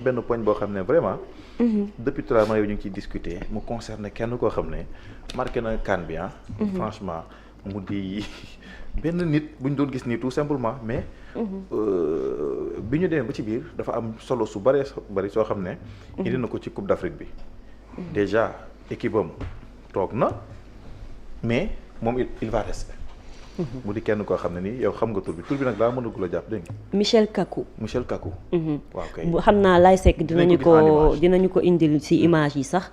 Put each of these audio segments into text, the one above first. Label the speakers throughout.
Speaker 1: benn poñ boo xam ne vraiment. depuis tout à l'heure ma yow ñu ngi ciy discuter mu concerne kenn koo xam ne marqué na CAN bi ah. franchement mu di benn nit bu ñu doon gis nii tout simplement mais. bi ñu demee ba ci biir dafa am solo su bëree bëri soo xam ne. indi na ko ci Coupe d'Afrique bi. déjà équipe am toog na mais moom il va rester. mu di kenn koo xam ne nii yow xam nga tur bi nag daa mënagul a jàpp dégg nga.
Speaker 2: Michel Kaku.
Speaker 1: waaw kay
Speaker 2: xam naa lay sekk dinañu ko indil ci image yi sax.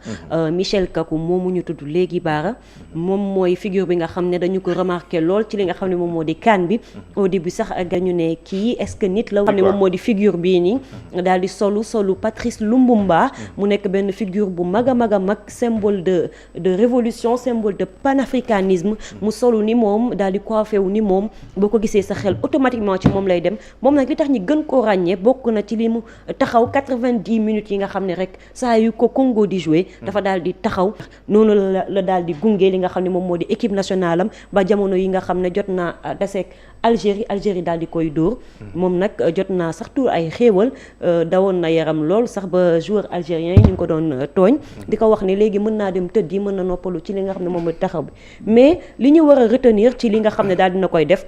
Speaker 2: Michel Kaku moomu ñu tudd léegi baara moom mooy figure bi nga xam ne dañu ko remarqué lool ci li nga xam ne moom moo di CAN bi. au début sax dañu ne kii est-ce que nit la. xam ne moom moo di figure bii nii. daal di solu Patrice Lumumba. mu nekk benn figure bu mag a mag symbole de révolution symbole de panafricanisme. mu solu ni moom daal di coiffé wu ni moom boo ko gisee sa xel automatiquement ci moom lay dem moom nag li tax ñi gën koo ràññee bokk na ci li mu taxaw 90 minutes yi nga xam ne rek saa yu ko Congo di jouer dafa daal di taxaw noonu la daal di gunge li nga xam ne moom moo di équipe nationale am ba jamono yi nga xam ne jot naa daseek Algérie daal di koy dóor moom nag jot naa sax tuur ay xéewal dawoon na yaram lool sax ba joueur algérien yi ñu ngi ko doon tooñ di ko wax ne léegi mën naa dem tëddi mën na noppalu ci li nga xam ne moom moo di taxaw bi mais li ñu war a retenir ci li nga xam ne daal dina koy def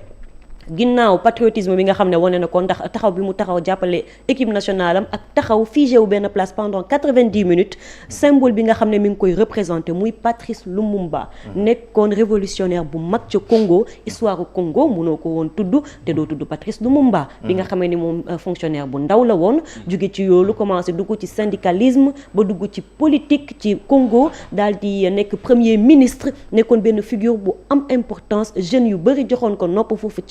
Speaker 2: ginnaaw patriotisme bi nga xam ne wane na ko ndax taxaw bi mu taxaw jàppale équipe nationale am ak taxaw figé wu benn place pendant 90 minutes symbole bi nga xam ne mi ngi koy représenté muy Patrice Lumumba nekkoon révolutionnaire bu mag ca Congo histoire Congo mënoo ko woon tudd te doo tudd Patrice Lumumba bi nga xamee ni moom fonctionnaire bu ndaw la woon jóge ci yoolu commencé dugg ci syndicalisme ba dugg ci politique ci Congo daal di nekk premier ministre nekkoon benn figure bu am importance jeunes yu bëri joxoon ko nopp foofu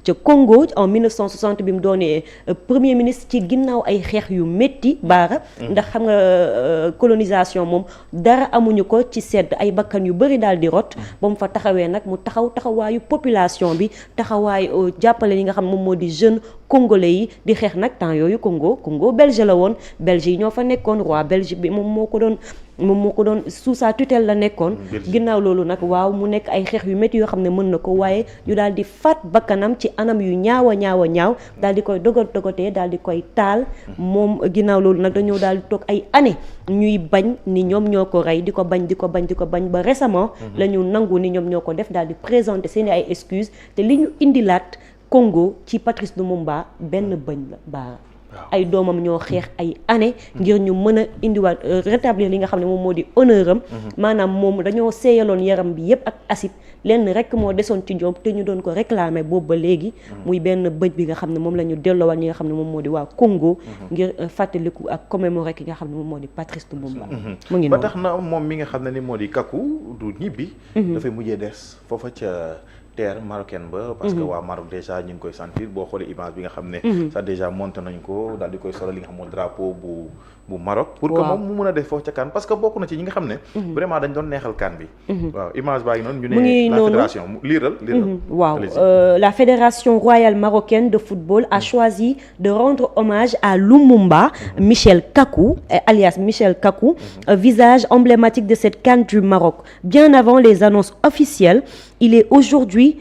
Speaker 2: ca Congo en 1960 bi mu doonee premier ministre ci ginnaaw ay xeex yu métti baara ndax xam nga colonisation moom dara amuñu ko ci sedd ay bakkan yu bëri daal di rot ba mu fa taxawee nag mu taxawaayu population bi taxawaayu jàppale li nga xam moom moo di jeune congolais yi di xeex nag temps yooyu Congo belge la woon belge yi ñoo fa nekkoon roi belge bi moom moo ko doon sous sa tutelle la nekkoon ginnaaw loolu nag waaw mu nekk ay xeex yu métti yoo xam ne mën na ko waaye ñu daal di faat bakkanam ci anam yu ñaaw daal di koy dogatee daal di koy taal moom ginnaaw loolu nag dañoo daal di toog ay année ñuy bañ ni ñoom ñoo ko rey di ko bañ ba récemment la ñu nangu ni ñoom ñoo ko def daal di présenter seeni ay excuses te li ñu indilaat Congo ci Patrice Lumumba benn bëñ la baa ay doomam ñoo xeex ay année ngir ñu mën a indiwaat rétablir li nga xam ne moom moo di honneur am maanaam moom dañoo seeyaloon yaram bi yépp ak acide lenn rek moo desoon ci ñoom te ñu doon ko réclamer boobu ba léegi muy benn bëj bi nga xam ne moom la ñu delloowaat ñi nga xam ne moom moo di waa Congo ngir fàttaliku ak commémorer ki nga xam ne moom moo di Patrice Lumumba mu ngi noonu
Speaker 1: ba tax na moom mi nga xam ne ni moo di Kaku du ñibbi dafay mujjee des foofa ca terre marocaine ba parce que waa Maroc déjà ñu ngi koy sentir boo xoolee image bi nga xam ne ça déjà monté nañ ko daal di koy solo li nga xam mooy drapeau bu Maroc pour que moom mu mën a def foofu ca CAN parce que bokk na ci ñi nga xam ne vraiment dañ doon neexal CAN bi waaw image baa ngi noonu ñu ne la fédération liiral
Speaker 2: waaw la fédération royale marocaine de football a choisi de rendre hommage à Lumumba Michel Kaku alias Michel Kaku visage emblématique de cette CAN du Maroc bien avant les annonces officielles. Il est aujourd'hui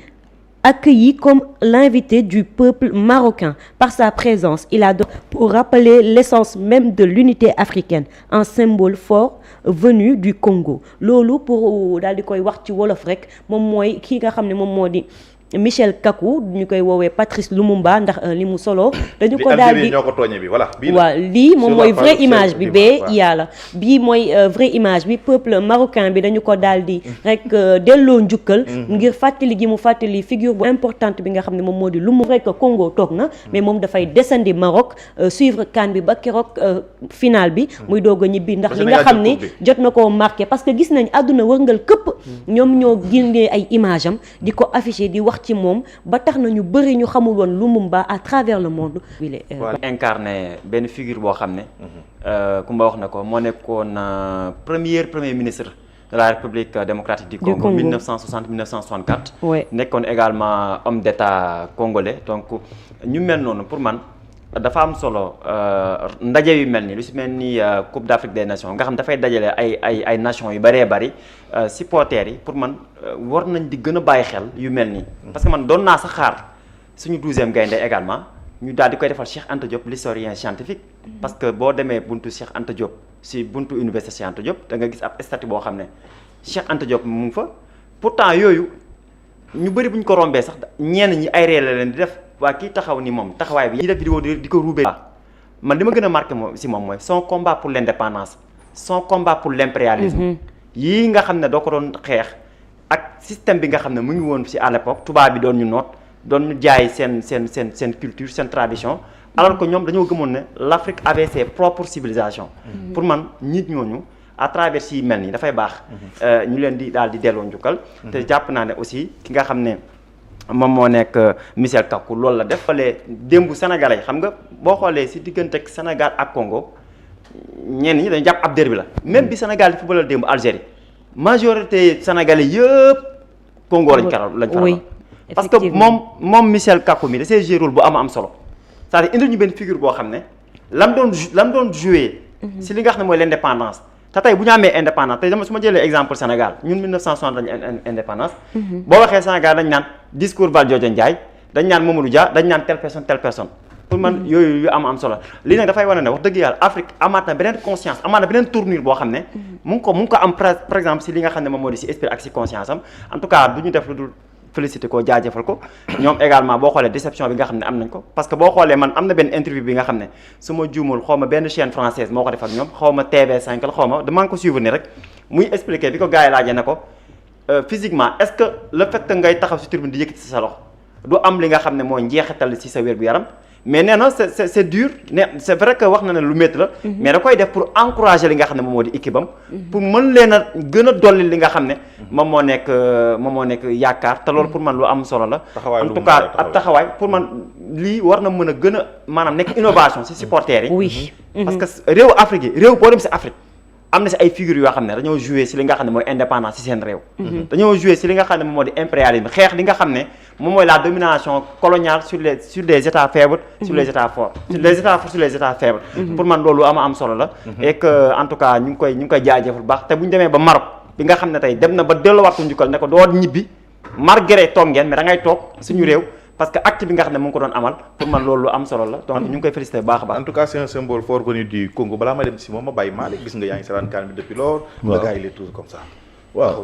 Speaker 2: accueilli comme l'invité du peuple marocain par sa présence. Il a pour rappeler l'essence même de l'unité africaine, un symbole fort venu du Congo. loolu pour daal di koy wax ci wolof rek moom mooy kii nga xam ne moom moo di Michel Kaku ñu koy woowee Patrice Lumumba ndax li mu solo dañu ko daal di
Speaker 1: ñoo ko tooñe bi voilà
Speaker 2: waaw lii moom mooy vraie image bi bee yàlla bii mooy vraie image bi peuple marocain bi dañu ko daal di rek delloo njukkal ngir fàttali gi mu fàttali figure bu importante bi nga xam ne moom moo di lu mu rek Congo toog na mais moom dafay descendi Maroc suivre CAN bi ba keroog final bi muy doog a ñibbi ndax li nga xam ni jot na koo marqué parce que gis nañ àdduna wërngal këpp ñoom ñoo génnee ay image am di ko affiché di wax ci moom ba tax na ñu bëri ñu xamul woon Lumumba à travers le monde.
Speaker 3: incarné benn figure boo xam ne. Kumba wax na ko moo nekkoon premier ministre de la République démocratique du Congo 1960-1964.
Speaker 2: oui
Speaker 3: nekkoon également homme d'état congolais donc ñu mel noonu pour man. dafa am solo ndaje yu mel ni lu si mel ni Coupe d'Afrique des Nations nga xam dafay dajale ay nations yu bëree bëri supporters yi pour man war nañ di gën a bàyyi xel yu mel nii. parce que man doon naa sax xaar suñu 12e gaynde également ñu daal di koy defal Cheikh Anta Diop l'historien scientifique parce que boo demee buntu Cheikh Anta Diop si buntu université Cheikh Anta Diop da nga gis ab statue boo xam ne Cheikh Anta Diop mu ngi fa pourtant yooyu ñu bëri bu ñu ko rombee sax ñenn ñi ay réel la leen di def waa kii taxaw ni moom taxawaay bi ñi def vidéo di ko ruubee man li ma gën a marqué moom si moom mooy son combat pour l'indépendance son combat pour l'impérialisme yii nga xam ne doo ko doon xeex ak système bi nga xam ne mu ngi woon si à l'époque tubaab bi doon ñu noot doon ñu jaay seen culture seen tradition alors que ñoom dañoo gëmoon ne l'Afrique avait ses propres civilisations pour man nit ñooñu à travers yi mel nii dafay baax ñu leen di daal di delloo njukkal te jàpp naa ne aussi ki nga xam ne moom moo nekk Michel Kaku loolu la def xoolee démbu sénégalais xam nga boo xoolee si diggante Sénégal ak Congo ñenn ñi dañu jàpp ab derby la même bi Sénégal di football démb Algérie majorité sénégalais yëpp Congo lañ faral parce que moom Michel Kaku mi da see joué rôle bu am solo c'est-à-dire indil ñu benn figure boo xam ne lam doon joué si li nga xam ne mooy l'indépendance te tey bu ñu amee indépendance tey su ma jëlee exemple Sénégal ñun 1960 dañu indépendance boo waxee Sénégal dañ naan discours Valdiodio Ndiaye dañ naan Mamadou Dia dañ naan telle personne pour man yooyu yu am solo lii nag dafay wane ne wax dëgg yàlla Afrique amaat na beneen conscience amaat na beneen tournure boo xam ne mu ngi ko am par exemple si li nga xam ne moom moo di si esprit ak si conscience am en tout cas du ñu def lu dul félicité ko jaajëfal ko ñoom également boo xoolee déception bi nga xam ne am nañ ko parce que boo xoolee man am na benn interview bi nga xam ne su ma juumul xaw ma benn chaîne française moo ko def ak ñoom xaw ma TV5 la xaw ma damaa ngi ko suivre ni rek muy expliquer bi ko gars yi laajee ne ko physiquement est-ce que le fait que ngay taxaw si tribune di yëkkati si sa loxo du am li nga xam ne mooy njeexital si sa wér-gu-yaram mais nee na c'est dur ne c'est vrai que wax na ne lu métti la mais da koy def pour encourager li nga xam ne moom moo di équipe am pour mën leen a gën a dolli li nga xam ne moom moo nekk yaakaar te loolu pour man lu am solo la en tout cas ab taxawaay pour man lii war na mën a gën a maanaam nekk innovation ci supporters yi
Speaker 2: oui
Speaker 3: parce que réewu Afrique yi réew boo dem ci Afrique am na ci ay figures yoo xam ne dañoo jouer ci li nga xam ne mooy indépendance ci seen réew dañoo jouer ci li nga xam ne moom moo di impérialisme xeex li nga xam ne moom mooy la domination coloniale sur les états faibles sur les états forts les états forts sur les états faibles pour man loolu am solo la et que en tout cas ñu ngi koy jaajëfal bu baax te bu ñu demee ba Maroc bi nga xam ne tey dem na ba delluwaat ko njukkal ne ko doo ñibbi malgré toog ngeen mais da ngay toog suñu réew parce que acte bi nga xam ne mu ngi ko doon amal pour man loolu am solo la donc ñu ngi koy féliciter bu baax a baax.
Speaker 1: En tout cas c'est un symbole fort venu du Congo balaa ma dem si moom ma bàyyi Malick gis nga yaa ngi seetaan CAN bi depuis lors. waaw le gars il est toujours comme ça.
Speaker 4: waaw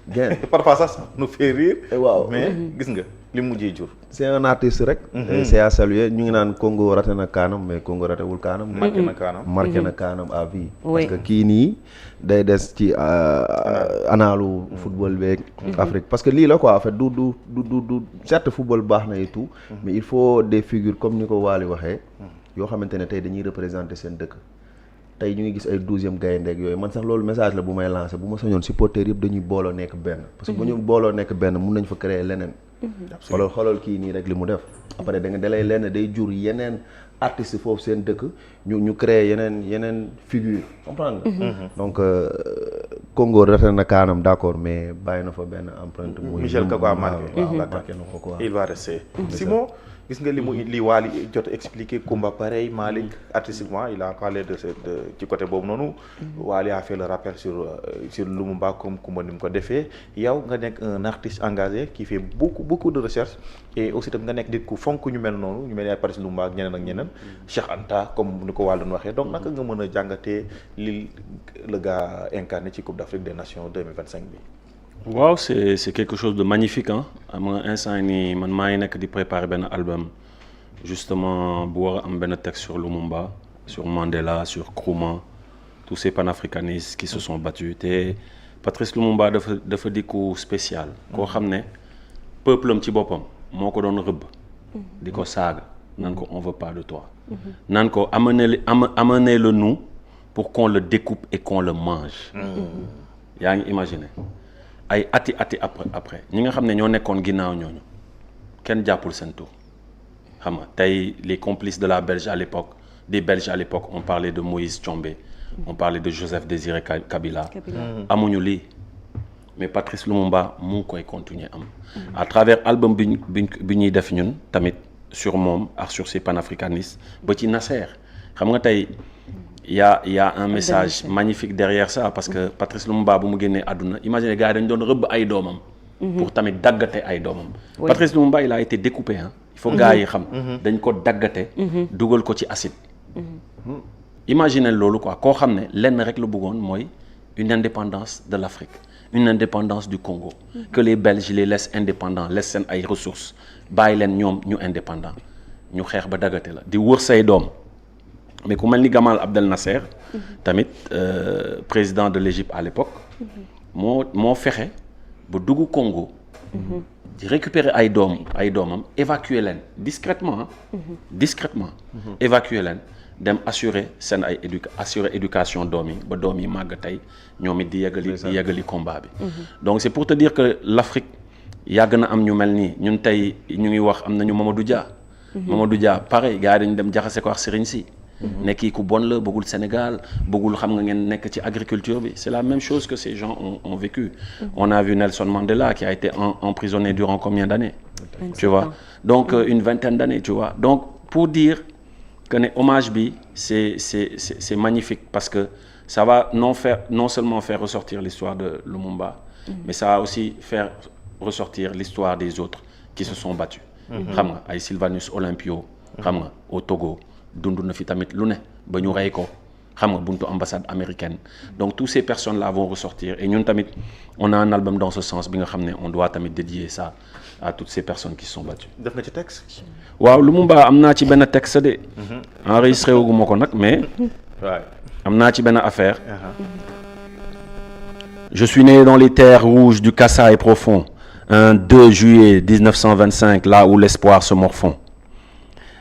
Speaker 4: bien
Speaker 1: parfois ça nous fait rire.
Speaker 4: waaw
Speaker 1: mais gis nga li mu mujjee jur.
Speaker 4: c'est un artiste rek. c'est à saluer ñu ngi naan Congo raté na kaanam mais Congo ratéwul kaanam. marqué na kaanam à vie. parce que kii nii day des ci analu football beeg. Afrique parce que lii la quoi en fait du certes football baax na et tout. mais il faut des figures comme ni ko Waly waxee. yoo xamante ne tey dañuy représenter seen dëkk. tey ñu ngi gis ay 12e gayndeeg yooyu man sax loolu message la bu may lancer bu ma sañoon supporters yëpp dañuy booloo nekk benn parce que bu ñu booloo nekk benn mun nañ fa créer leneen xoolal kii nii rek li mu def après da nga dalay lenn day jur yeneen artistes foofu seen dëkk ñu créer yeneen figure comprendre nga donc Congo rete na kaanam d'accord mais bàyyi na fa benn empreinte muy
Speaker 1: Michel Kaku a marqué
Speaker 4: marqué na ko quoi
Speaker 1: il va rester Simon gis nga li Waly jot expliqué Kumba pareil Malick artistiquement il a parlé de ci côté boobu noonu Waly a fait le rappel sur Lumumba comme Kumba ni mu ko defee yow nga nekk un artiste engagé qui fait beaucoup de recherche et aussi tam nga nekk nit ku fonk ñu mel noonu ñu mel ni ay Patrice Lumumba ak ñeneen Cheikh Anta comme ni ko Waly doon waxee donc naka nga mën a jàngatee li le gars incarné ci Coupe d'Afrique des Nations 2025 bi.
Speaker 5: waaw c'est quelque chose de magnifique ah am nga instant nii man maa ngi nekk di préparer benn album justement bu war a am benn texte sur Lumumba sur Mandela sur Nkrumah tous ces panafricanistes qui se sont battus te Patrice Lumumba dafa di ku spécial koo xam ne peuple am ci boppam moo ko doon rëbb di ko saaga naan ko on veut pas de toi naan ko amenez-le nous pour qu'on le découpe et qu'on le mange yaa ngi imaginer ay ati après ñi nga xam ne ñoo nekkoon ginnaaw ñooñu kenn jàppul seen tur xam nga tey les complices de la Belge à l'époque des Belges à l'époque on parlait de Moïse Tchombé on parlait de Joseph Désiré Kabila amuñu lii mais Patrice Lumumba mu ngi koy continuer am à travers album bi ñuy def ñun tamit sur moom ak sur ces panafricanistes ba ci Nasser xam nga tey il y a un message magnifique derrière ça parce que Patrice Lumumba bu mu génnee àdduna imaginez gars yi dañu doon rëbb ay doomam pour tamit daggate ay doomam Patrice Lumumba il a été découpé il faut gars yi xam dañ ko daggate dugal ko ci acide imaginez loolu quoi koo xam ne lenn rek la bëggoon mooy une indépendance de l'Afrique une indépendance du Congo que les Belges les laissent indépendants laissent seen ay ressources bàyyi leen ñoom ñu indépendant ñu xeex ba daggate la di wër say doom mais ku mel ni Gamal Abdel Nasser tamit président de l'Égypte à l'époque moo fexe ba dugg Congo di récupérer ay doomam évacuer leen discrètement évacuer leen dem assurer seen ay assurer éducation doom yi ba doom yi màgg tey ñoom it di yeggali combat bi donc c'est pour te dire que l'Afrique yàgg na am ñu mel nii ñun tey ñu ngi wax am nañu Mamadou Dia pareil gars yi dañu dem jaxase ko ak Serigne Sy ne kii ku bon la bëggul Sénégal bëggul xam nga ngeen nekk ci agriculture bi c'est la même chose que ces gens ont vécu on a vu Nelson Mandela qui a été emprisonné durant combien d'années tu vois donc une vingtaine d'années tu vois donc pour dire que ne hommage bi c'est magnifique parce que ça va non seulement faire ressortir l'histoire de Lumumba mais ça va aussi faire ressortir l'histoire des autres qui se sont battus xam nga ay Sylvanus Olympio xam nga au Togo dund na fi tamit lu ne ba ñu rey ko xam nga buntu ambassade américaine donc toutes ces personnes là vont ressortir et ñun tamit on a un album dans ce sens bi nga xam ne on doit tamit dédier ça à toutes ces personnes qui se sont battues.
Speaker 1: def nga ci texte.
Speaker 5: waaw Lumumba am naa ci benn texte de. enregistré wu ma ko nag mais. am naa ci benn affaire. Je suis né dans les terres rouges du Kasaï profond un 2 juillet 1925 là où l'espoir se morfond.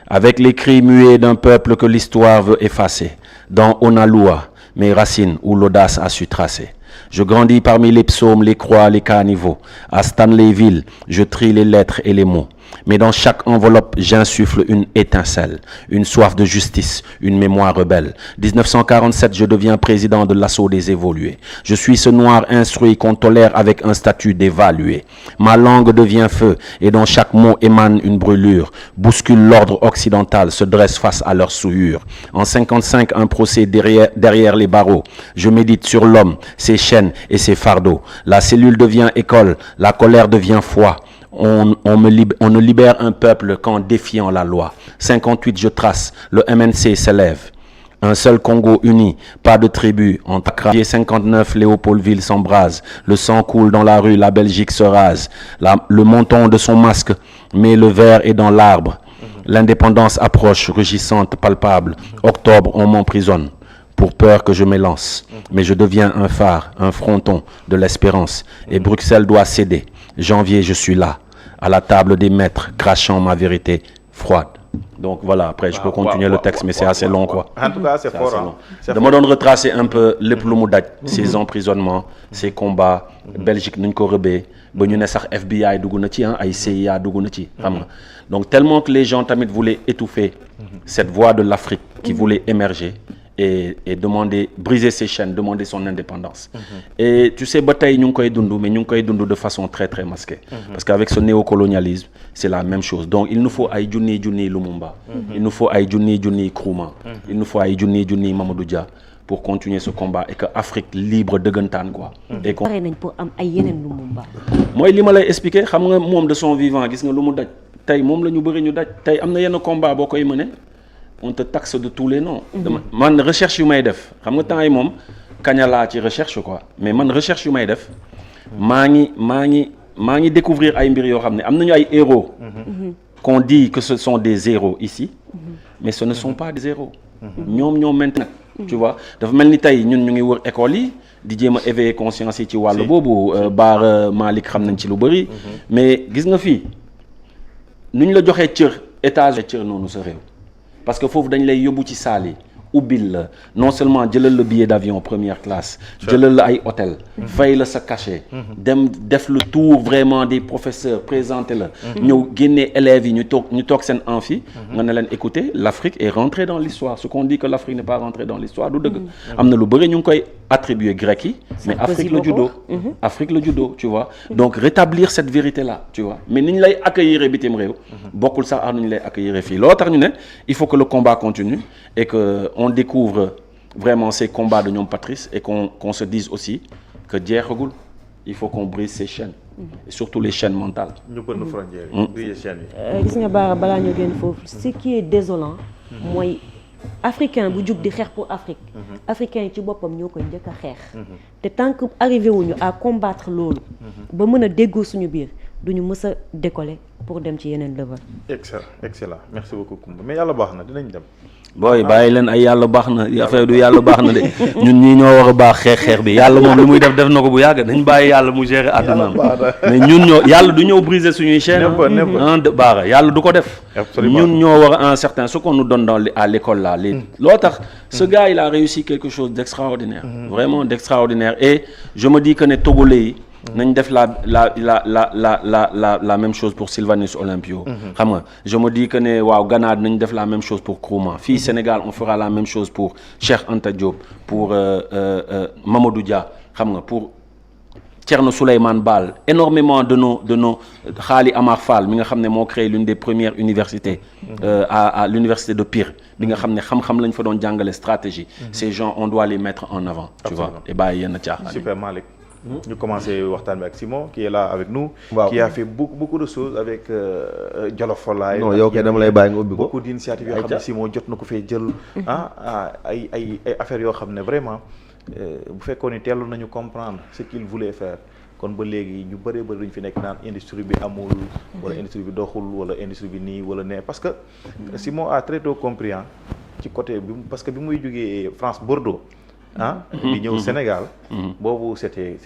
Speaker 5: Avec les cris muets d'un peuple que l'histoire veut effacer, dans Onalua, mes racines où l'audace a su tracer. Je grandis parmi les psaumes, les croix, les caniveaux. À Stanleyville, je trie les lettres et les mots. Mais dans chaque enveloppe, j'insuffle une étincelle, une soif de justice, une mémoire rebelle. 1947, je deviens président de l'assaut des évolués. Je suis ce noir instruit qu'on tolère avec un statut d'évalué. Ma langue devient feu et dans chaque mot émane une brûlure. Bouscule l'ordre occidental, se dresse face à leur souillure. En 55, un procès derrière les barreaux. Je médite sur l'homme, ses chaînes et ses fardeaux. La cellule devient école, la colère devient foi. On ne libère un peuple qu'en défiant la loi. 58, je trace, le MNC s'élève. Un seul Congo uni, pas de tribu. En 59, Léopoldville s'embrase. Le sang coule dans la rue, la Belgique se rase. Le menton de son masque, mais le verre est dans l'arbre. L'indépendance approche, rugissante, palpable. Octobre, on m'emprisonne. Pour peur que je m'élance. Mais je deviens un phare, un fronton de l'espérance. Et Bruxelles doit céder. Janvier, je suis là, à la table des maîtres, crachant ma vérité froide. Donc voilà, après je peux continuer le texte, mais c'est assez long quoi.
Speaker 1: En tout cas, c'est fort.
Speaker 5: Dama doon retracer un peu lépp lu mu daj, ses emprisonnements, ses combats, Belgique nuñ ko rëbee, ba ñu ne sax FBI dugg na ci ay CIA dugg na ci, xam nga. Donc tellement que les gens tamit voulaient étouffer cette voix de l'Afrique qui voulait émerger. Et demander, briser ses chaînes, demander son indépendance. Et tu sais, bataille, nous koy dundu, mais nous koy dundu de façon très très masquée. Parce qu'avec ce néocolonialisme, c'est la même chose. Donc il nous faut ay Junni Lumumba, il nous faut ay Junni Nkrumah, il nous faut ay Junni Mamadou Dia pour continuer ce combat et que Afrique libre dëggantaan quoi. Et qu'on
Speaker 2: pare nañ pour am ay yeneen Lumumba.
Speaker 5: mooy li ma lay expliquer xam nga moom de son vivant gis nga lu mu daj tey moom la ñu bëri ñu daj tey am na yenn combat boo koy mëne on te taxe de tous les noms. man recherche yu may def xam nga temps yi moom kaña laa ci recherche quoi mais man recherche yu may def maa ngi découvrir ay mbir yoo xam ne am nañu ay héros qu'on dit que ce sont des héros ici mais ce ne sont pas des héros ñoom maintenant tu vois dafa mel ni tey ñun ñu ngi wër école yi di jéem a éveiller conscience yi ci wàllu boobu Baara Malick xam nañ ci lu bëri mais gis nga fii nu ñu la joxee cër étage cër noonu sa réew parce que foofu dañ lay yóbbu ci saal yi ubbil la non seulement jëlal la billet d'avion première classe jëlal la ay hôtel fay la sa cachet dem def le tour vraiment des professeurs présenter la ñëw génnee élèves yi ñu toog seen amphi nga ne leen écoutez l'Afrique est rentrée dans l'histoire ce qu'on dit que l'Afrique n'est pas rentrée dans l'histoire du dëgg am na lu bëri ñu ngi koy attribuer grec yi mais Afrique la juddoo tu vois donc rétablir cette vérité là tu vois mais ni ñu lay accueillir bitim réew bokkul sax ak ni ñu lay accueillir fii loo tax ñu ne il faut que le combat continue et que on découvre vraiment ces combats de ñoom Patrice et qu'on se dise aussi que jeexagul il faut qu'on brise ces chaînes et surtout les chaînes mentales.
Speaker 1: ñu bënn frontière yi. briller chaîne yi.
Speaker 2: gis nga Bara balaa ñu génn foofu ce qui est désolant mooy africain bu jug di xeex pour Afrique. africain yi ci boppam ñoo koy njëkk a xeex. te tant que arrivé wuñu à combattre loolu. ba mën a déggoo suñu biir duñu mës a décoller pour dem ci yeneen level.
Speaker 1: excellent merci beaucoup Coumba mais yàlla baax na dinañ dem.
Speaker 5: booy bàyyi leen ay yàlla baax na affaire du yàlla baax na de ñun ñii ñoo war a baax xeex bi yàlla moom lu muy def na ko bu yàgg dañ bàyyi yàlla mu gérer àddunaam mais ñun ñoo yàlla du ñëw briser suñuy chaîne baara yàlla du ko def. ñun ñoo war a un certain ce qu'on nous donne à l'école là loo tax ce gars il a réussi quelque chose d'extraordinaire vraiment d'extraordinaire et je me dis que ne Togolais yi nañ def la même chose pour Sylvanus Olympio. xam nga je me dis que ne waaw Ghana nañ def la même chose pour Nkrumah fii Sénégal on fera la même chose pour Cheikh Anta Diop pour Mamadou Dia xam nga pour Thierno Souleymane Baal énormément de nos Khali Amar Fall mi nga xam ne moo créé l'une des premières universités à l'université de Pire bi nga xam ne xam-xam lañ fa doon jàngale stratégie. Ces gens on doit les mettre en avant. tu vois et bàyyi yenn caaxaan.
Speaker 1: Super Malick. ñu commencé waxtaan bi ak Simon qui est là avec nous.
Speaker 4: waaw
Speaker 1: qui a fait beaucoup de choses avec Jolof Folaay.
Speaker 4: non yow kay dama lay bàyyi nga ubbi ko.
Speaker 1: beaucoup d'initiatives yoo xam ne Simon jot na ko fee jël. ay affaires yoo xam ne vraiment bu fekkoon ni teeloon nañu comprendre ce qu'il voulait faire kon ba léegi ñu bëree bëri duñ fi nekk naan industrie bi amul. wala industrie bi doxul wala industrie bi nii wala nee parce que Simon a très tôt compris ci côté bi parce que bi muy jógee France Bordeaux. di ñëw Sénégal. boobu c'était